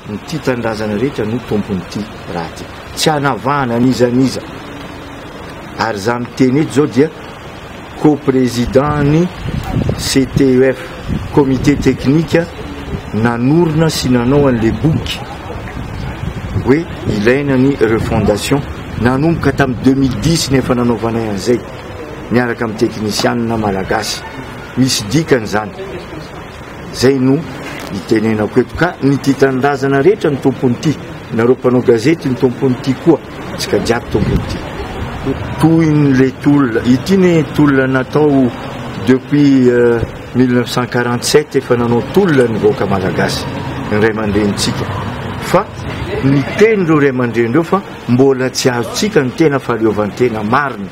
nyity tandrazana rehetra no tompon'ity raha ty tsy hanavahana anizaniza ary za miteny eto zao dia co-président-ny CTEF comité technique nanorona sy nanao an'le boky hoe ilaina ny refondation nanomboka tamin'ny 2010 nefa nanaovanay an'izay miaraka amin'ny teknisianina malagasy misy dikany zany zay no itenenako eto ka nyty tandrazana rehetra ny tompon'ity nareo mpanao gazety ny tompon'ity koa tsika jiaby tompon'ity toy le tolona ity ny tolona natao depuis 1947 efa nanao tolona ny vahoaka malagasy ny ray aman-drenitsika fa ny teny reo ray aman-drenireo fa mbola tsy azotsika ny tena fahaleovantena marina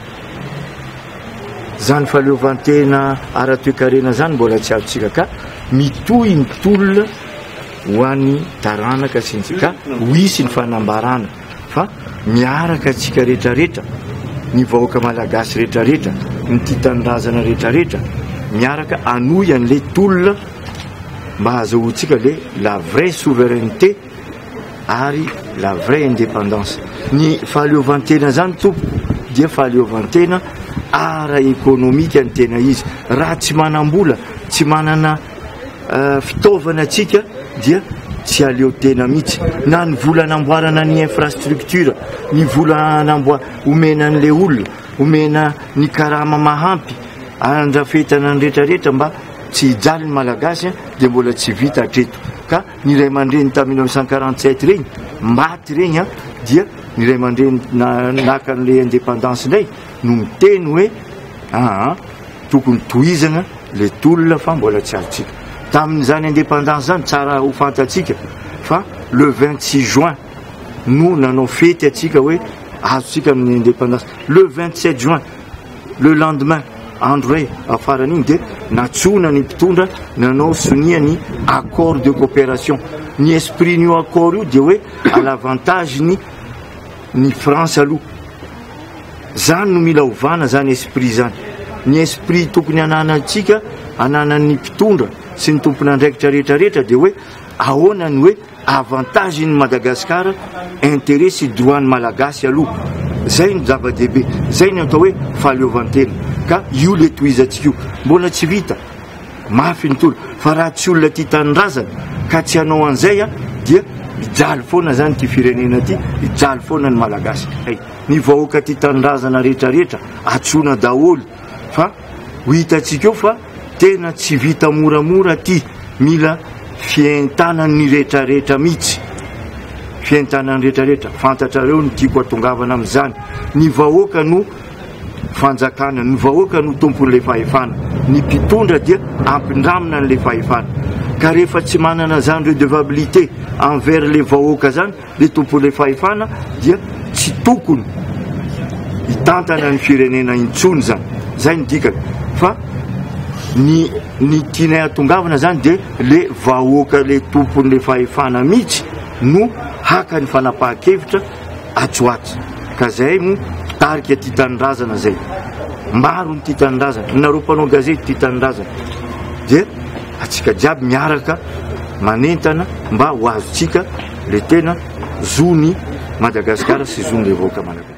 zany fahaleovantena ara-toekarena zany mbola tsy azotsika ka mitohy ny tolona ho an'ny taranaka syntsika ho isy ny fanambarana fa miaraka atsika rehetrarehetra ny vahoaka malagasy rehetrarehetra ny ty tandrazana rehetrarehetra miaraka anohy an'le tolona mba azahoantsika le la vraie souveraineté ary la vraie indépendance ny fahaleovantena zany tompo dia fahaleovantena ara-économique ny tena izy raha tsy manam-bola tsy manana fitaovana atsika dia tsy aleo tena mihitsy na ny vola anamboarana ny infrastructure ny vola omena an'le olona omena ny karama mahampy andrafetana ny rehetrarehetra mba tsy hijaly ny malagasy dia mbola tsy vita hatreto ka ny ray aman-dreny tamin'ny 1947 regny maty regny dia ny ray aman-dreny naka an'le indépendance indray no miteny hoe tokony tohizana le tolona fa mbola tsy azotsika tamin'izany indépendance zany tsara ho fantatsika fa le 26 juin no nanao fety atsika hoe azotsika amin'ny indépendance le 27 juin le lendemain andro ray afaran'igny dia natsona ny mpitondra nanao sonia ny accord de coopération ny esprit n'io accord io dia hoe à l'avantage ny France aloha zany no mila ovana zany esprit zany ny esprit tokony ananatsika ananan'ny mpitondra sy ny tompony andraikitra rehetrarehetra dia hoe ahoanany hoe avantage ny Madagasikara intérêt sy droit ny malagasy aloha zay ny zava-dehibe zay ny atao hoe fahaleovantena ka io le tohizatsika io mbola tsy vita mafy ny tolo fa raha tsy olona ty tanindrazana ka tsy hanao an'izay dia hijaly foana zany ty firenena ty hijaly foana ny malagasy ny vahoaka ty tanindrazana rehetrarehetra atsona daholo fa ho hitatsika eo fa tena tsy vita moramora ty mila fientanany rehetrarehetra mihitsy fientanany rehetrarehetra fantatrareo ny tiako atongavana amin'izany ny vahoaka no fanjakana ny vahoaka no tompon'le fahefana ny mpitondra dia ampindramina n'le fahefana ka rehefa tsy manana zany redevabilité envers le vahoaka zany le tompon'le fahefana dia tsy tokony hitantana ny firenena intsony zany zay ny dikany fa ny tianay atongavana zany dia le vahoaka le tompon'le fahefana mihitsy no haka ny fanapahan-kevitra atsoatsy ka zay mo tarika ty tanindrazana zay maro ny ty tanindrazana nareo mpanao gazety ty tanindrazana dia atsika jiaby miaraka manentana mba ho azotsika le tena zony Madagasikara sy zony le vahoaka malagasy